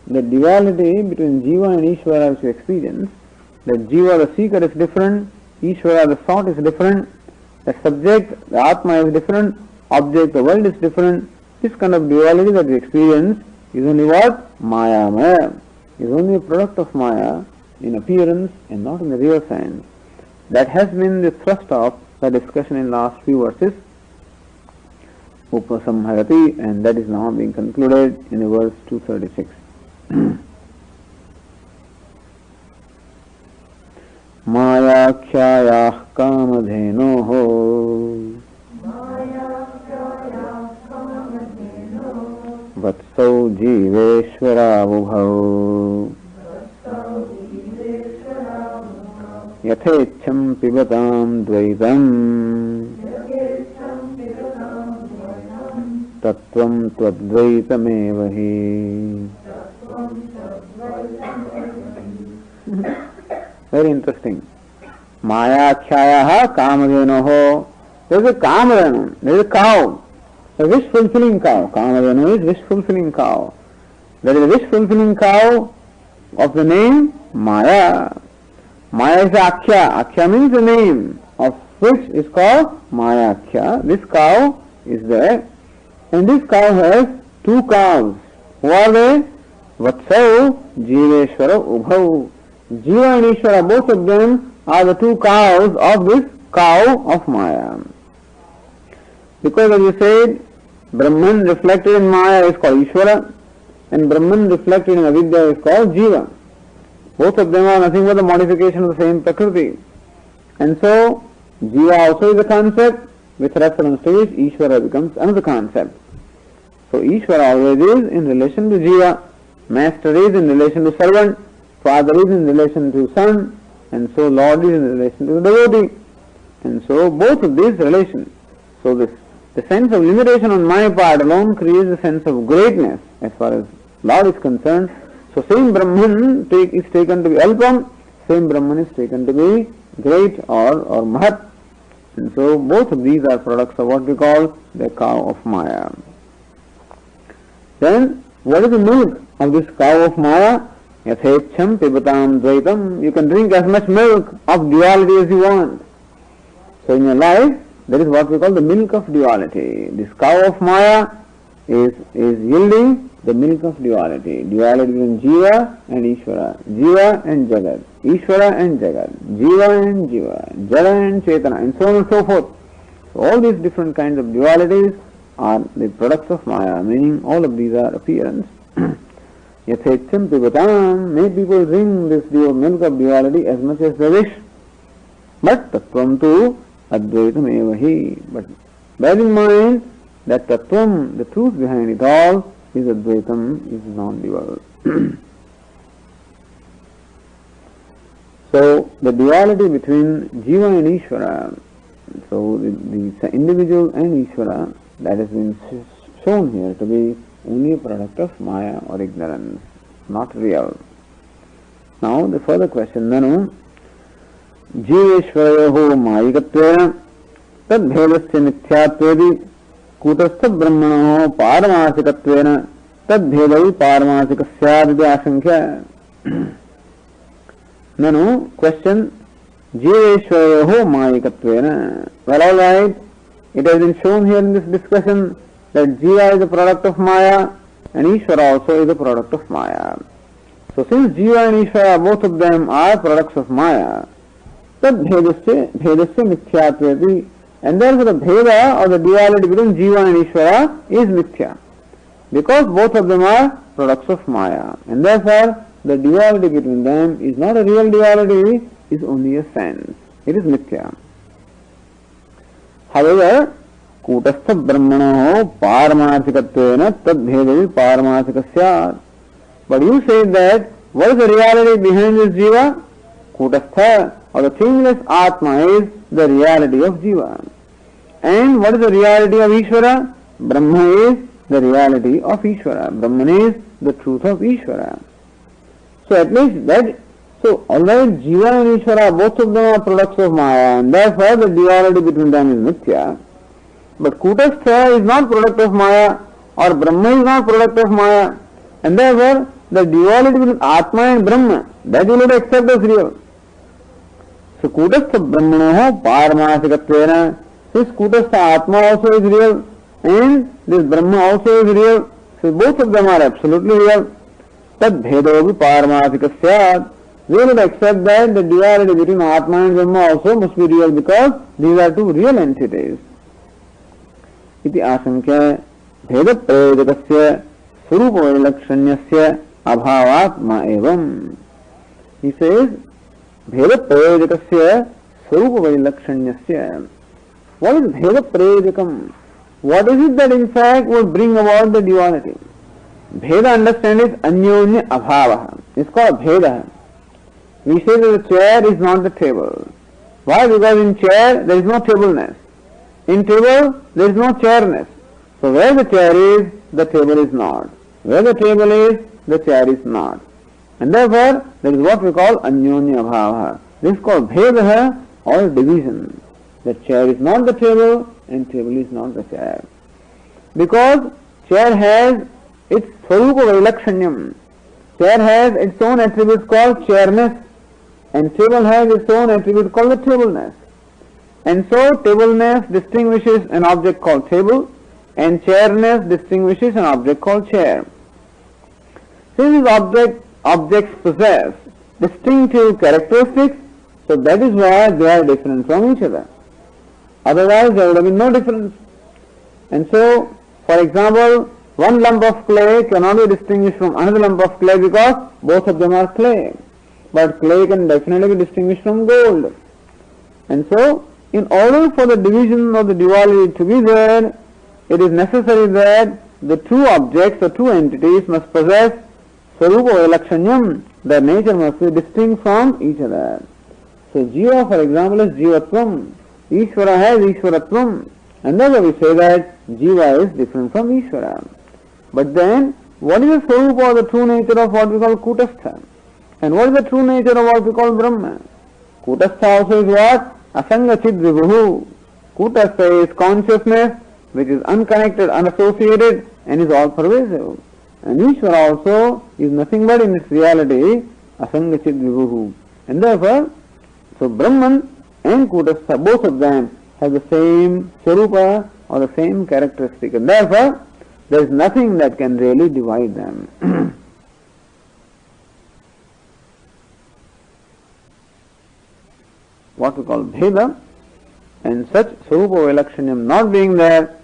that duality between Jiva and Ishvara which you experience, that Jiva the seeker is different, Ishvara the sought is different, the subject, the Atma is different, object, the world is different. This kind of duality that we experience is only what? Mayamaya. Is only a product of Maya in appearance and not in the real sense. That has been the thrust of the discussion in last few verses. Upasamharati, and that is now being concluded in verse 236. Mayakhyayah kamadhenoho vatsau jiveshwarabhau yathecham pibatam dvaitam tattvam tadvaitameva hi. Very interesting. Mayakhyayah kamadhenoho. There is a kamadhenu, there is a cow, a wish-fulfilling cow. Kamadhenu is wish-fulfilling cow. There is a wish-fulfilling cow of the name Maya. Maya is Akhya. Akhya means the name of which is called Mayakhya. This cow is there, and this cow has two cows. Who are they? Vatsau, Jiveshwara, Ubhau. Jiva and Ishvara, both of them are the two cows of this cow of Maya. Because as you said, Brahman reflected in Maya is called Ishvara, and Brahman reflected in Avidya is called Jiva. Both of them are nothing but the modification of the same Prakriti. And so, Jiva also is a concept, with reference to which Ishvara becomes another concept. So, Ishvara always is in relation to Jiva, Master is in relation to servant, Father is in relation to son, and so Lord is in relation to the devotee. And so, both of these relations. So, the sense of limitation on my part alone creates a sense of greatness as far as Lord is concerned. So, same Brahman is taken to be Alpam, same Brahman is taken to be great or Mahat. And so, both of these are products of what we call the cow of Maya. Then, what is the milk of this cow of Maya? Yathecham pibatam dvaitam. You can drink as much milk of duality as you want. So, in your life, that is what we call the milk of duality. This cow of Maya is yielding the milk of duality. Duality between Jiva and Ishvara. Jiva and Jagat. Ishvara and Jagat. Jiva and Jiva. Jada and Chetana. And so on and so forth. So all these different kinds of dualities are the products of Maya, meaning all of these are appearance. Yathecham pibatam. May people drink this milk of duality as much as they wish. But tattvam tu advaitam evahi. But bear in mind that tattvam, the truth behind it all, is advaitam, is non-dual. So, the duality between Jiva and Ishvara, so the individual and Ishvara, that has been shown here to be only a product of Maya or ignorance, not real. Now, the further question, Nanu, Jiveshvarayoho Mayikatvena Tadbhedasya Mithyatvedi Kutastha Brahmanoho Paramasikattvena Tadbhedavi Paramasikasyadyati Asankya. Nanu, question, Jiveshvarayoho Mayikatvena. Well, alright, it has been shown here in this discussion that Jiva is a product of Maya and Ishvara also is a product of Maya. So since Jiva and Ishvara, both of them are products of Maya, tad bhedasya mithyatvedi, and therefore the bheda or the duality between Jiva and Ishvara is mithya. Because both of them are products of Maya, and therefore the duality between them is not a real duality, is only a sense. It is mithya. However, Kutastha Brahmanoho Paramasikattvena Tadbhedavi Paramasikasya. But you say that what is the reality behind this Jiva? Kutastha, or the thingless Atma, is the reality of Jiva. And what is the reality of Ishvara? Brahma is the reality of Ishvara. Brahman is the truth of Ishvara. So at least that, so although Jiva and Ishvara, both of them are products of Maya, and therefore the duality between them is mithya. But Kutastha is not product of Maya, or Brahma is not product of Maya, and therefore the duality between Atma and Brahma, that you will not accept as real. So Kutastha Brahmanoho Paramasikattvena, this Kutastha Atma also is real, and this Brahma also is real, so both of them are absolutely real. Tad bhedavi paramasikasya. We will accept that the duality between Atma and Brahma also must be real because these are two real entities. Iti asankya bheda prayojakasya swarupa vailakshanyasya abhavatma evam. He says, bheda prayojakasya swarupa vailakshanyasya. What is bheda prayojakam? What is it that in fact would bring about the duality? Bheda, understand, is anyonya abhava. It's called bheda. We say that the chair is not the table. Why? Because in chair there is no tableness. In table there is no chairness. So where the chair is, the table is not. Where the table is, the chair is not. And therefore, that is what we call anyonya abhava. This is called bheda or division. The chair is not the table and table is not the chair. Because chair has its swarupa vailakshanyam. Chair has its own attributes called chairness, and table has its own attribute called the tableness. And so tableness distinguishes an object called table, and chairness distinguishes an object called chair. Since these objects possess distinctive characteristics, so that is why they are different from each other. Otherwise there would have been no difference. And so, for example, one lump of clay cannot be distinguished from another lump of clay because both of them are clay. But clay can definitely be distinguished from gold. And so, in order for the division of the duality to be there, it is necessary that the two objects or two entities must possess Swarupa Vailakshanyam. Their nature must be distinct from each other. So Jiva, for example, is Jivatvam. Ishvara has Ishvaratvam. And therefore we say that Jiva is different from Ishvara. But then, what is the Swarupa or the true nature of what we call Kutastha? And what is the true nature of what we call Brahma? Kutastha also is what? Asangachid Vibhuhu. Kutastha is consciousness which is unconnected, unassociated and is all pervasive. And Ishvara also is nothing but in its reality Asangachid Vibhuhu. And therefore, so Brahman and Kutastha, both of them have the same Swarupa or the same characteristic. And therefore, there is nothing that can really divide them. What we call Bheda, and such Swarupa Vailakshanyam not being there,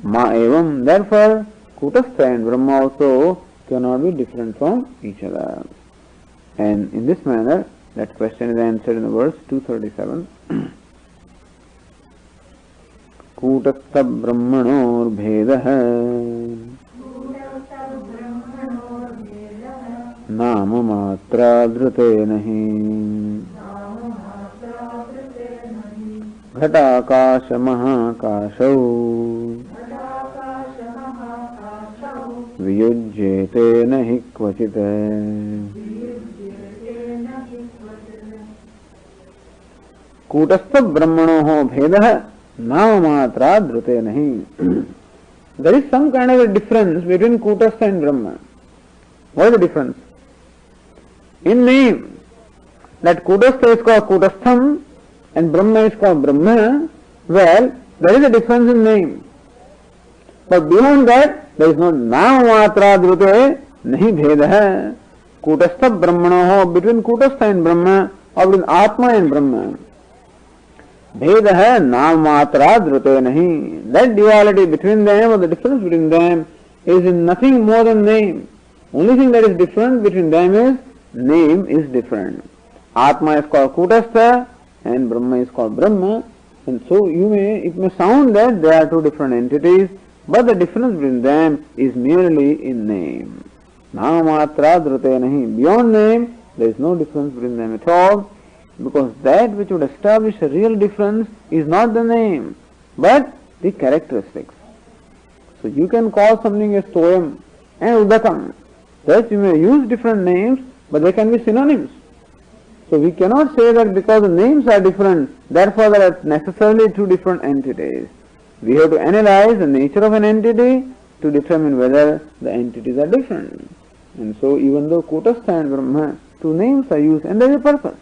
Ma evam, therefore Kutastha and Brahma also cannot be different from each other. And in this manner, that question is answered in the verse 237. Kutastha Brahmanor Bhedah Nama Matra Dhrute Nahi Ghatakaśa Mahakāśau Viyujyate Nahi Kvachite. Kutastha Brahmanoho Bhedah Namamatra Dhrute Nahi. There is some kind of a difference between Kutastha and Brahma. What is the difference? In name, that Kutastha is called Kutastham and Brahma is called Brahma. Well, there is a difference in name. But beyond that, there is no Namamatra Dhrute Nahi Bhedah. Kutastha Brahmanoho, between Kutastha and Brahma, or between Atma and Brahma. Bheda hai naam matra dhrute nahi. That duality between them or the difference between them is in nothing more than name. Only thing that is different between them is name is different. Atma is called Kutastha and Brahma is called Brahma. And so it may sound that they are two different entities, but the difference between them is merely in name. Naam matra dhrute nahi. Beyond name, there is no difference between them at all. Because that which would establish a real difference is not the name, but the characteristics. So you can call something as Toyam and Udakam. Thus you may use different names, but they can be synonyms. So we cannot say that because the names are different, therefore there are necessarily two different entities. We have to analyze the nature of an entity to determine whether the entities are different. And so even though Kutastha and Brahma, two names are used and there is a purpose.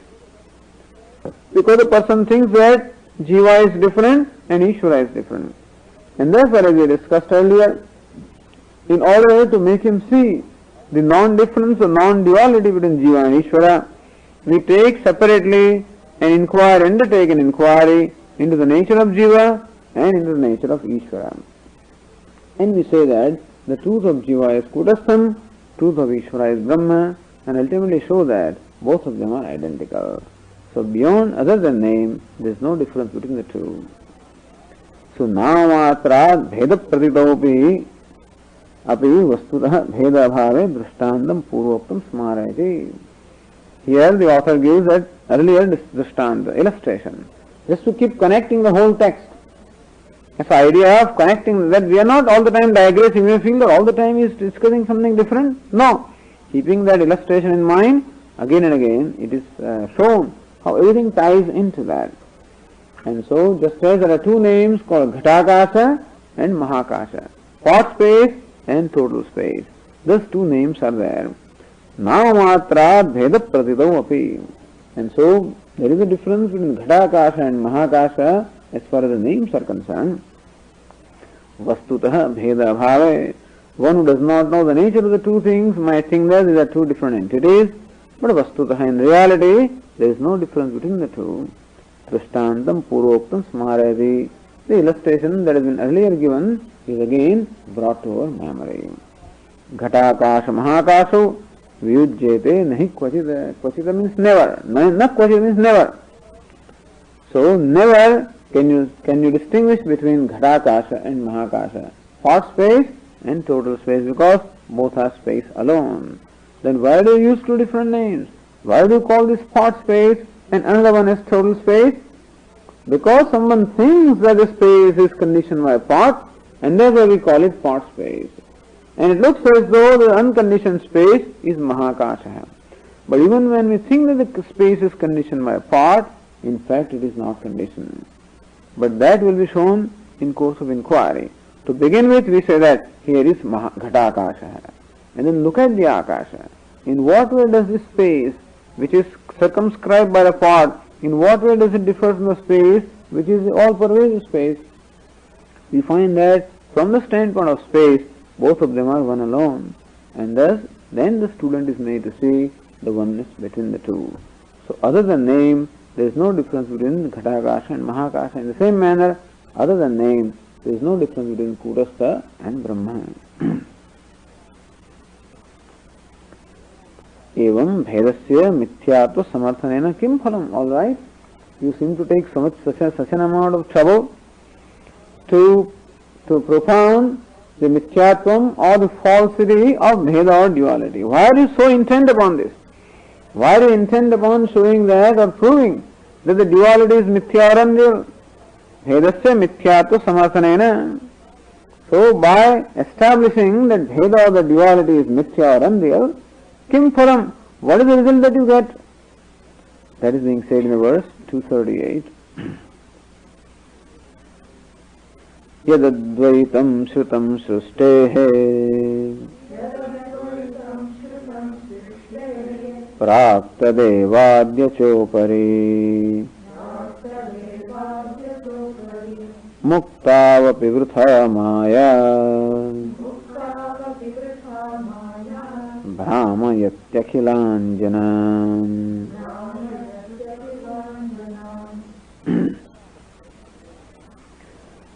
Because the person thinks that Jiva is different and Ishvara is different. And therefore, as we discussed earlier, in order to make him see the non-difference or non-duality between Jiva and Ishvara, we take separately undertake an inquiry into the nature of Jiva and into the nature of Ishvara. And we say that the truth of Jiva is Kutastham, truth of Ishvara is Brahma, and ultimately show that both of them are identical. So beyond other than name, there is no difference between the two. So namatra bheda pratitopi api vastutah bheda bhave drishtandam purvoktam smarayati. Here the author gives that earlier drishtanda, illustration, just to keep connecting the whole text. This idea of connecting, that we are not all the time digressing, we feel that all the time he is discussing something different. No. Keeping that illustration in mind, again and again, it is shown how everything ties into that. And so, just as there are two names called Ghatakāśa and Mahākāśa, pot space and total space. Those two names are there. Namamatra bheda pratitau api. And so, There is a difference between Ghatakasha and Mahakasha as far as the names are concerned. Vastutah bheda bhave. One who does not know the nature of the two things might think that these are two different entities, but Vastutah, in reality, there is no difference between the two. Drishtantam puroktam smarayati. The illustration that has been earlier given is again brought to our memory. Ghatakasha Mahakashu Vyujyate nahi kvachita. Kvachita means never. Not kvachita means never. So never can you distinguish between Ghatakasha and Mahakasha, part space and total space, because both are space alone. Then why do you use two different names? Why do you call this part space and another one as total space? Because someone thinks that the space is conditioned by a part, and therefore we call it part space. And it looks as though the unconditioned space is Mahakasha. But even when we think that the space is conditioned by a part, in fact it is not conditioned. But that will be shown in course of inquiry. To begin with, we say that here is Ghatakasha. And then look at the Akasha. In what way does this space, which is circumscribed by a part, in what way does it differ from the space, which is all-pervasive space? We find that from the standpoint of space, both of them are one alone. And thus, then the student is made to see the oneness between the two. So other than name, there is no difference between Ghatakasha and Mahakasha. In the same manner, other than name, there is no difference between Kutastha and Brahma. Evam bhedasya mithyatva samarthanena kim phalam. All right, you seem to take such an amount of trouble to propound the mithyatvam or the falsity of bheda or duality. Why are you so intent upon this? Why do you intend upon showing that or proving that the duality is mithya or unreal? Bhedasya mithyatva samarthanena. So by establishing that bheda or the duality is mithya or unreal, kim phalam, what is the result that you get? That is being said in the verse 238. Yadadvaitam shrutam srustehe praktadevadya chopari muktavapi vrutha maya Brahmayatyakilanjanam.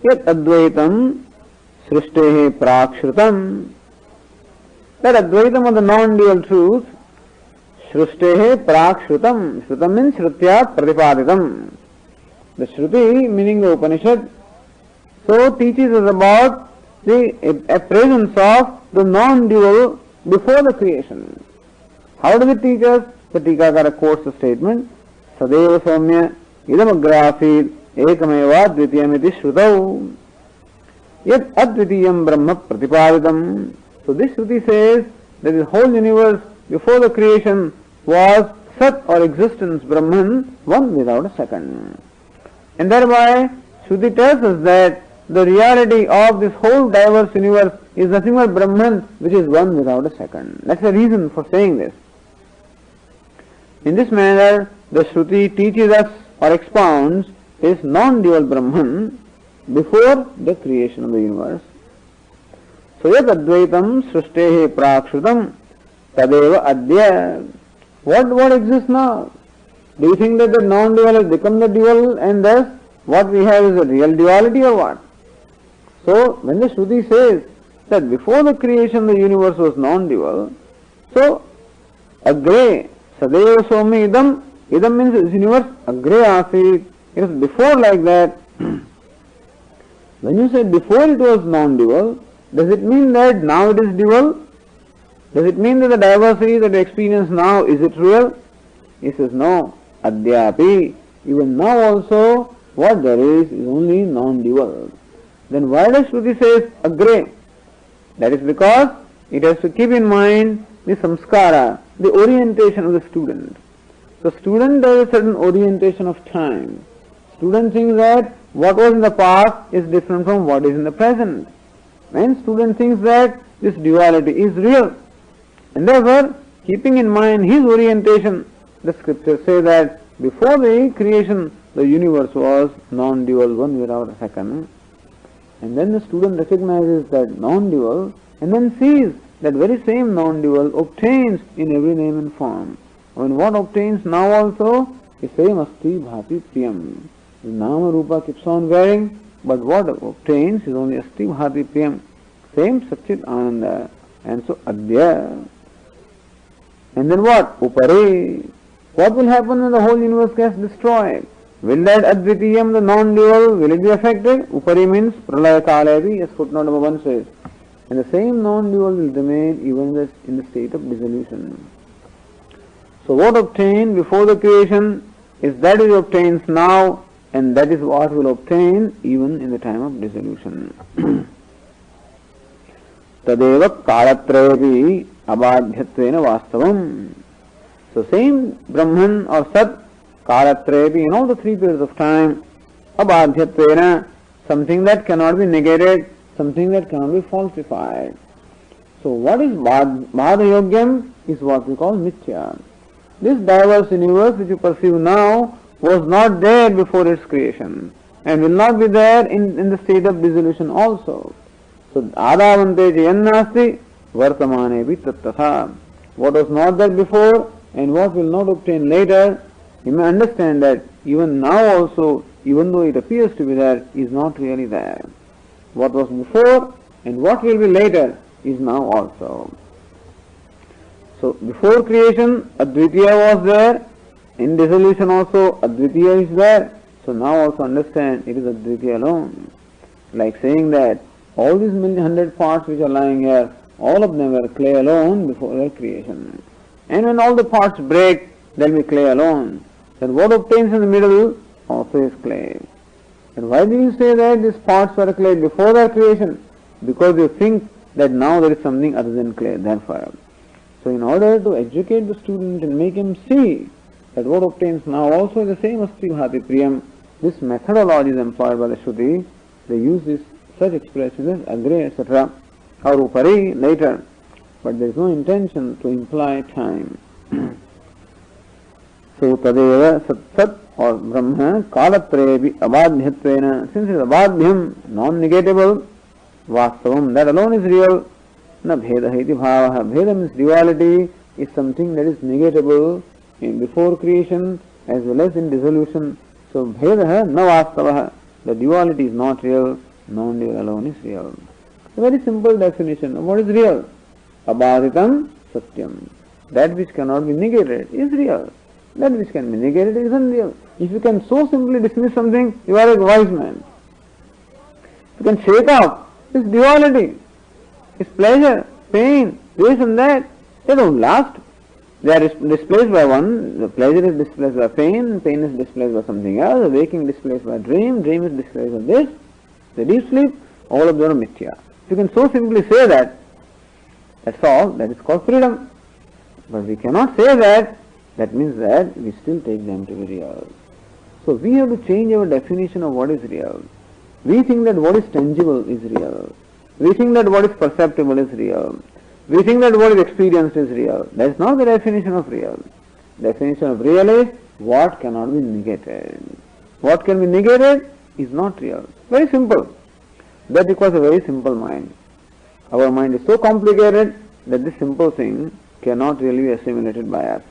Yat advaitam srishtehe prakshrutam. That advaitam of the non-dual truth, srishtehe prakshrutam. Shrutam means shrutyat pratipaditam. The Shruti, meaning the Upanishad, so teaches us about a presence of the non-dual before the creation. How does it teach us? The Tikakara quotes the statement, Sadeva Saumya idam agrafid ekameva dvitiyamiti shrutau yat advitiyam brahma pratipaditam. So this Shruti says that the whole universe before the creation was Sat or existence, Brahman, one without a second. And thereby Shruti tells us that the reality of this whole diverse universe is nothing but Brahman, which is one without a second. That's the reason for saying this. In this manner, the Shruti teaches us or expounds this non-dual Brahman before the creation of the universe. So yat advaitam srishtehe prakshrutam tadeva adya. What exists now? Do you think that the non-dual has become the dual and thus what we have is a real duality or what? So when the Shruti says that before the creation the universe was non-dual, so agre sadeva somi idam, idam means this universe agre asit, it is before like that. When you say before it was non-dual, does it mean that now it is dual? Does it mean that the diversity that we experience now, is it real? He says no, adyapi, even now also what there is only non-dual. Then why does Shruti says agre? That is because it has to keep in mind the samskara, the orientation of the student. So student has a certain orientation of time. Student thinks that what was in the past is different from what is in the present. And student thinks that this duality is real. And therefore, keeping in mind his orientation, the scriptures say that Before the creation, the universe was non-dual, one without a second. And then the student recognizes that non-dual and then sees that very same non-dual obtains in every name and form. And what obtains now also is same asti bhati priyam. The nama rupa keeps on varying, but what obtains is only asti bhati priyam. Same Satchit Ananda. And so adya. And then what? Upare. What will happen when the whole universe gets destroyed? Will that advitiyam, the non-dual, will it be affected? Upari means pralaya kalevi, as footnote number 1 says. And the same non-dual will remain even in the state of dissolution. So what obtained before the creation is that which obtains now, and that is what will obtain even in the time of dissolution. Tadeva kalatrayapi abadhyatvena vastavam. So same Brahman or Sat, kalatrayapi, in all the 3 periods of time, abadhyatvena, something that cannot be negated, something that cannot be falsified. So what is Bhadayogyam is what we call Mithya. This diverse universe which you perceive now was not there before its creation and will not be there in the state of dissolution also. So Adavante Jayannasti Vartamanebi Tattatha. What was not there before and what will not obtain later, you may understand that even now also, even though it appears to be there, is not really there. What was before and what will be later is now also. So before creation, Advitiya was there. In dissolution also, Advitiya is there. So now also understand it is Advitiya alone. Like saying that all these 1,100 parts which are lying here, all of them were clay alone before their creation. And when all the parts break, there will be clay alone. Then what obtains in the middle also is clay. And why do you say that these parts were clay before their creation? Because you think that now there is something other than clay, therefore. So in order to educate the student and make him see that what obtains now also is the same asti bhati priyam, this methodology is employed by the Shruti. They use this such expressions as agre, etc. or upari later. But there is no intention to imply time. So tadeva sat sat or brahma kalatrayebi abadhyatvena, since it is abadhyam, non-negatable, vastavam, that alone is real. Na bheda iti bhavaha. Bheda means duality is something that is negatable in before creation as well as in dissolution. So bheda na vastavaha. The duality is not real, non-dual alone is real. A very simple definition of what is real. Abhaditam satyam. That which cannot be negated is real. That which can be negated is unreal. If you can so simply dismiss something, you are a wise man. You can shake off this duality. It's pleasure, pain, this and that. They don't last. They are displaced by one. The pleasure is displaced by pain is displaced by something else, the waking is displaced by dream is displaced by this, the deep sleep, all of them are mithya. You can so simply say that, that's all, that is called freedom. But we cannot say that, that means that we still take them to be real. So we have to change our definition of what is real. We think that what is tangible is real. We think that what is perceptible is real. We think that what is experienced is real. That is not the definition of real. Definition of real is what cannot be negated. What can be negated is not real. Very simple. That requires a very simple mind. Our mind is so complicated that this simple thing cannot really be assimilated by us.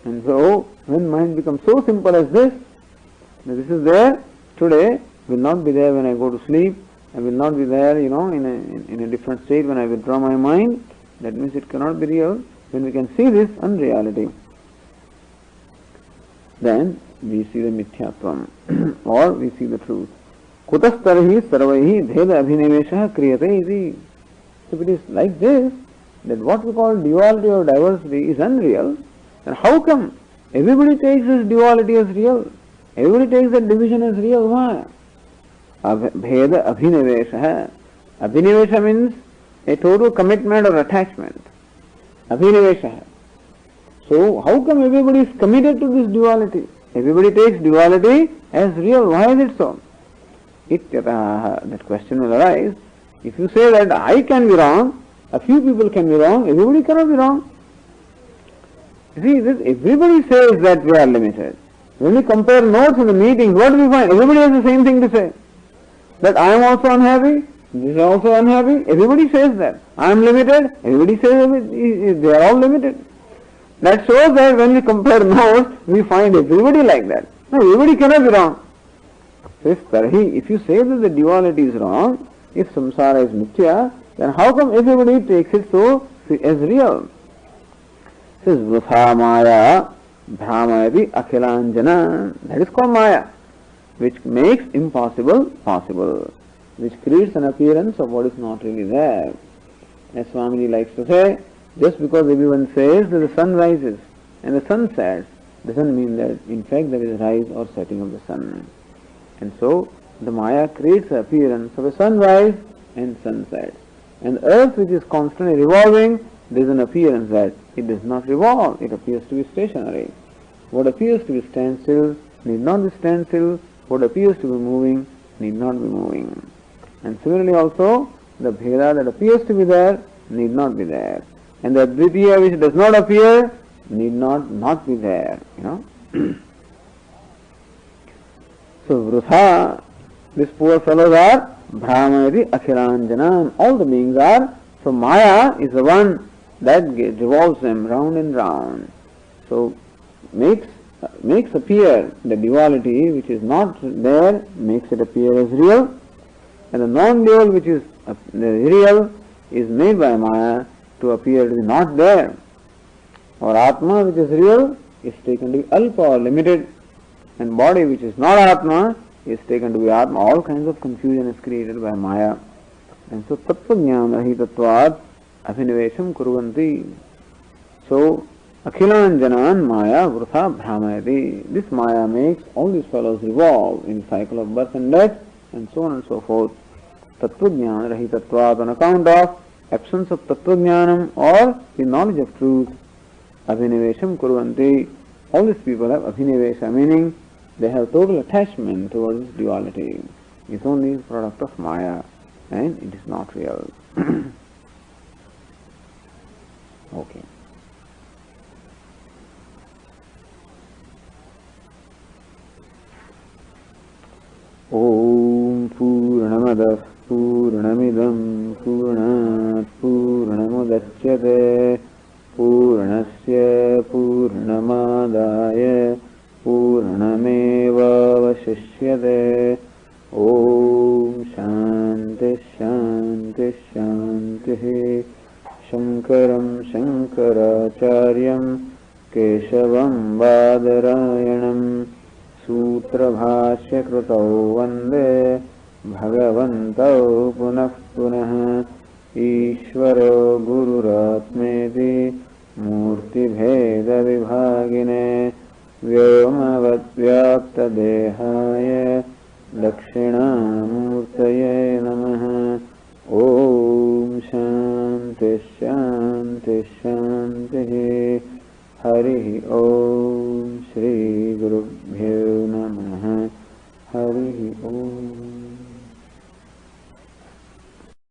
And so, when mind becomes so simple as this is there today, will not be there when I go to sleep, and will not be there, in a different state when I withdraw my mind, that means it cannot be real. When we can see this unreality, then we see the mithyatvam, or we see the truth. Kutastarhi sarvaihi bheda abhinivesha kriyate iti. So if it is like this, that what we call duality or diversity is unreal, then how come everybody takes this duality as real? Everybody takes that division as real. Why? Bheda abhinivesha. Abhinivesha means a total commitment or attachment. Abhinivesha. So how come everybody is committed to this duality? Everybody takes duality as real. Why is it so? Ityataha. That question will arise. If you say that I can be wrong, a few people can be wrong, everybody cannot be wrong. See, everybody says that we are limited. When we compare notes in the meetings, what do we find? Everybody has the same thing to say. That I am also unhappy, this is also unhappy. Everybody says that. I am limited, everybody says they are all limited. That shows that when we compare notes, we find everybody like that. No, everybody cannot be wrong. So if you say that the duality is wrong, if samsara is mithya, then how come everybody takes it so as real? It says vrutha maya bhramayati akhilanjana. That is called maya, which makes impossible possible, which creates an appearance of what is not really there. As Swami likes to say, just because everyone says that the sun rises and the sun sets, doesn't mean that in fact there is rise or setting of the sun. And so the maya creates the appearance of a sunrise and sunset. And the earth, which is constantly revolving, there is an appearance that it does not revolve, it appears to be stationary. What appears to be standstill need not be standstill, what appears to be moving need not be moving. And similarly also, the bheda that appears to be there need not be there. And the advitiya which does not appear need not be there. So vrutha, these poor fellows are Brahmayati Akhilanjana, all the beings are. So Maya is the one that revolves them round and round. So makes appear the duality which is not there, makes it appear as real, and the non-dual which is real is made by Maya to appear to be not there. Or Atma which is real is taken to be alpa or limited, and body which is not Atma is taken to be Atma. All kinds of confusion is created by Maya. And so tattva-jnana rahitatvat abhinivesham kurvanti. So akhilanjanan maya vrutha bhramayati. This Maya makes all these fellows revolve in the cycle of birth and death, and so on and so forth. Tattva-jnana rahitatvat, on account of absence of tattva-jnanam or the knowledge of truth. Abhinivesham kurvanti. All these people have abhinivesha, meaning they have total attachment towards this duality. It's only a product of Maya and it is not real. Okay. Om Purnamadah Purnamidam Purnat Purnamudachyate Purnasya Purnamadaya Purnameva Vashishyate. Om Shanti Shanti Shanti. Shankaram Shankaracharyam Keshavam Badarayanam Sutra Bhashya Krutau Vande Bhagavantau Punah Punah. Ishvaro Gururatmeti Murti Bheda Vibhagine Vyomavad Vyapta Dehaya Dakshinamurtaye Namaha. Om Shanti Shanti Shanti. Harihi Om Shri Guru